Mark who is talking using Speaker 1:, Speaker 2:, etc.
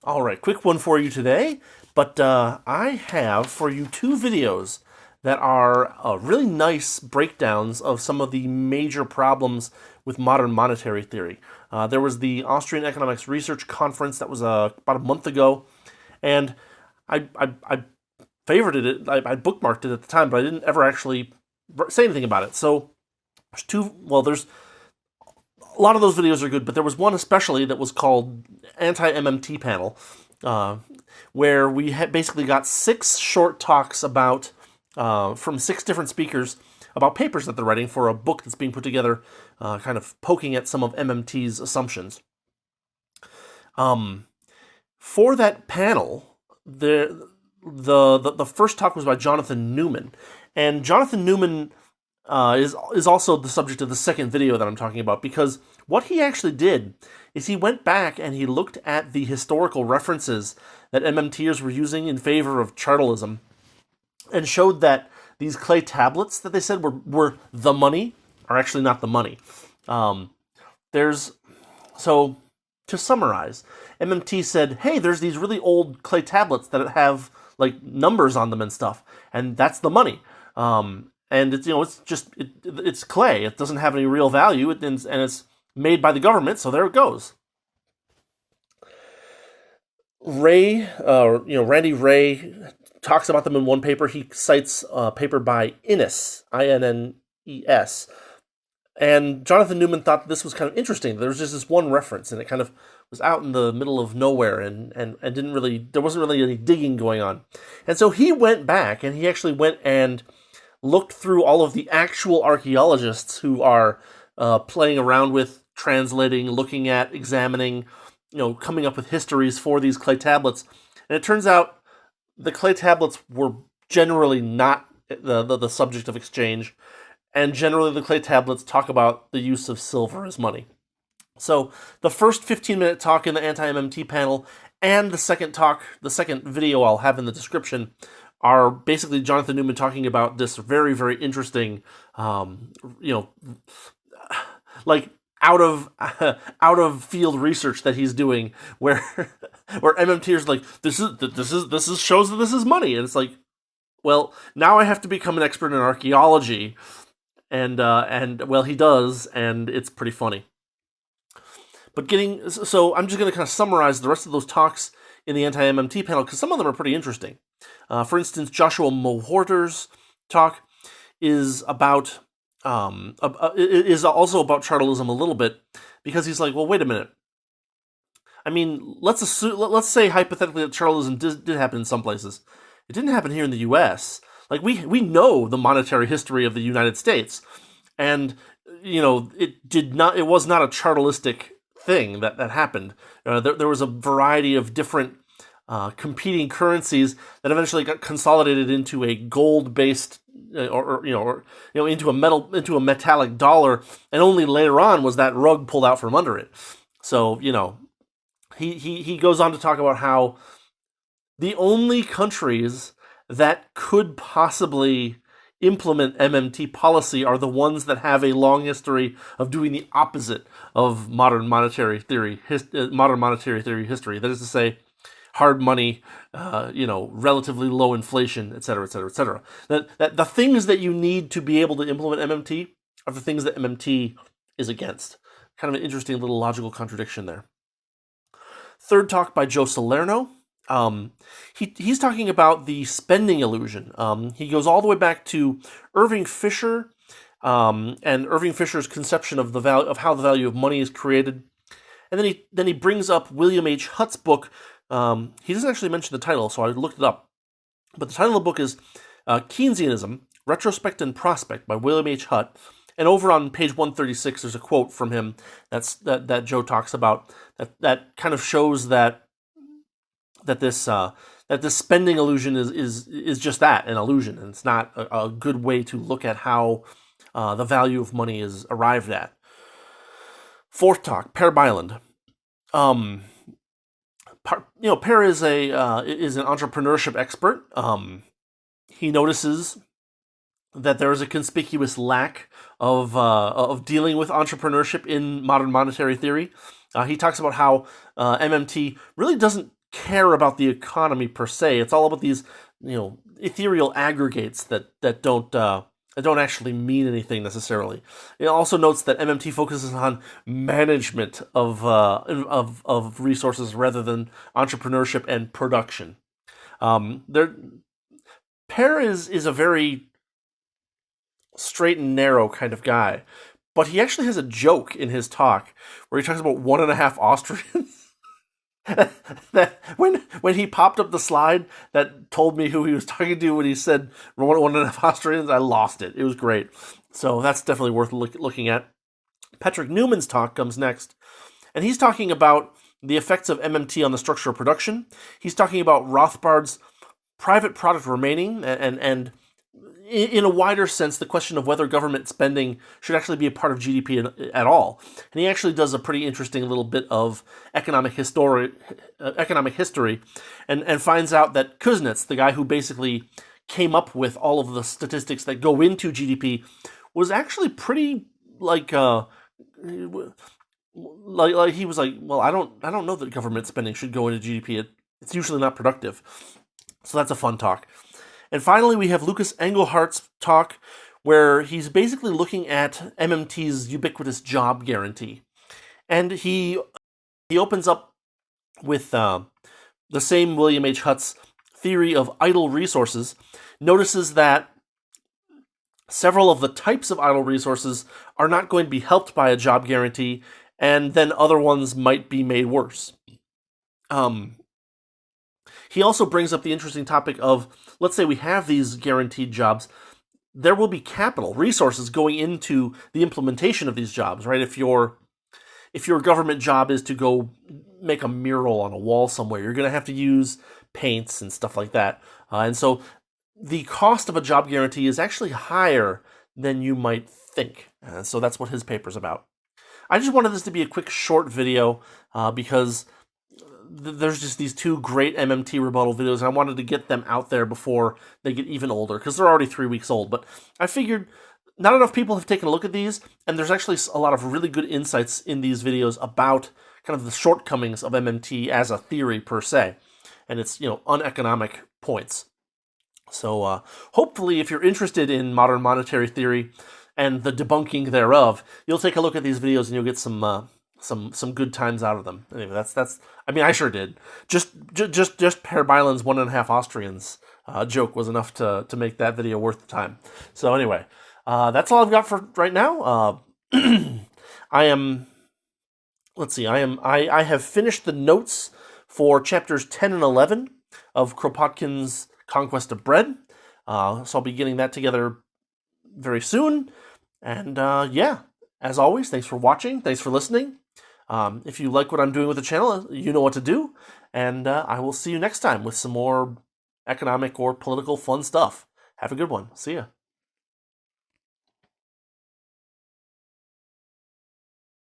Speaker 1: All right, quick one for you today, but I have for you two videos that are really nice breakdowns of some of the major problems with modern monetary theory. There was the Austrian Economics Research Conference that was about a month ago, and I favorited it. I bookmarked it at the time, but I didn't ever actually say anything about it. So there's a lot of those videos are good, but there was one especially that was called Anti-MMT Panel, where we had basically got 6 short talks about from 6 different speakers about papers that they're writing for a book that's being put together, kind of poking at some of MMT's assumptions. For that panel, the first talk was by Jonathan Newman, and Jonathan Newman is also the subject of the second video that I'm talking about, because what he actually did is he went back and he looked at the historical references that MMTers were using in favor of chartalism and showed that these clay tablets that they said were the money are actually not the money. So to summarize, MMT said, hey, there's these really old clay tablets that have like numbers on them and stuff, and that's the money. And it's clay. It doesn't have any real value, and it's made by the government, so there it goes. Randy Ray talks about them in one paper. He cites a paper by Innes, Innes, and Jonathan Newman thought this was kind of interesting. There was just this one reference, and it kind of was out in the middle of nowhere, and there wasn't really any digging going on. And so he went back, and he actually went and looked through all of the actual archaeologists who are playing around with translating, looking at, examining, coming up with histories for these clay tablets. And it turns out the clay tablets were generally not the subject of exchange, and generally the clay tablets talk about the use of silver as money. So the first 15-minute talk in the Anti-MMT panel and the second video I'll have in the description are basically Jonathan Newman talking about this very, very interesting, like out of field research that he's doing, where MMTers like this shows that this is money, and it's like, well, now I have to become an expert in archaeology, and well, he does, and it's pretty funny. But so I'm just going to kind of summarize the rest of those talks in the Anti-MMT panel, because some of them are pretty interesting. For instance, Joshua Mohorter's talk is about is also about chartalism a little bit, because he's like, well, wait a minute. I mean, let's say hypothetically that chartalism did happen in some places. It didn't happen here in the U.S. Like we know the monetary history of the United States, and it was not a chartalistic thing that happened. There was a variety of different competing currencies that eventually got consolidated into a gold-based, into a metallic dollar, and only later on was that rug pulled out from under it. So he goes on to talk about how the only countries that could possibly implement MMT policy are the ones that have a long history of doing the opposite of modern monetary theory history. That is to say, hard money, relatively low inflation, et cetera, et cetera, et cetera. That the things that you need to be able to implement MMT are the things that MMT is against. Kind of an interesting little logical contradiction there. Third talk by Joe Salerno. He's talking about the spending illusion. He goes all the way back to Irving Fisher, and Irving Fisher's conception of how the value of money is created, and then he brings up William H. Hutt's book. He doesn't actually mention the title, so I looked it up. But the title of the book is Keynesianism: Retrospect and Prospect by William H. Hutt. And over on page 136, there's a quote from him that Joe talks about that kind of shows that this spending illusion is just that, an illusion, and it's not a good way to look at how the value of money is arrived at. Fourth talk, Per Byland. Per is an entrepreneurship expert. He notices that there is a conspicuous lack of dealing with entrepreneurship in modern monetary theory. He talks about how MMT really doesn't care about the economy per se. It's all about these, ethereal aggregates that don't actually mean anything necessarily. It also notes that MMT focuses on management of resources rather than entrepreneurship and production. Pear is a very straight and narrow kind of guy, but he actually has a joke in his talk where he talks about 1.5 Austrians. That when he popped up the slide that told me who he was talking to when he said 1.5 Austrians, I lost it. It was great. So that's definitely worth looking at. Patrick Newman's talk comes next, and he's talking about the effects of MMT on the structure of production. He's talking about Rothbard's private product remaining, and in a wider sense, the question of whether government spending should actually be a part of GDP at all. And he actually does a pretty interesting little bit of economic history, and finds out that Kuznets, the guy who basically came up with all of the statistics that go into GDP, was actually pretty like he was like, well, I don't know that government spending should go into GDP. It's usually not productive. So that's a fun talk. And finally, we have Lucas Englehart's talk, where he's basically looking at MMT's ubiquitous job guarantee. And he opens up with the same William H. Hutt's theory of idle resources, notices that several of the types of idle resources are not going to be helped by a job guarantee, and then other ones might be made worse. He also brings up the interesting topic of, let's say we have these guaranteed jobs, there will be capital, resources going into the implementation of these jobs, right? If your government job is to go make a mural on a wall somewhere, you're going to have to use paints and stuff like that. And so the cost of a job guarantee is actually higher than you might think. So that's what his paper's about. I just wanted this to be a quick, short video because there's just these two great MMT rebuttal videos, and I wanted to get them out there before they get even older, because they're already 3 weeks old. But I figured not enough people have taken a look at these, and there's actually a lot of really good insights in these videos about kind of the shortcomings of MMT as a theory per se, and its uneconomic points. So hopefully, if you're interested in modern monetary theory and the debunking thereof, you'll take a look at these videos and you'll get some good times out of them. Anyway, that's. I mean, I sure did. Just Per Byland's 1.5 Austrians joke was enough to make that video worth the time. So anyway, that's all I've got for right now. I have finished the notes for chapters 10 and 11 of Kropotkin's Conquest of Bread. So I'll be getting that together very soon. And as always, thanks for watching. Thanks for listening. If you like what I'm doing with the channel, you know what to do. And I will see you next time with some more economic or political fun stuff. Have a good one. See ya.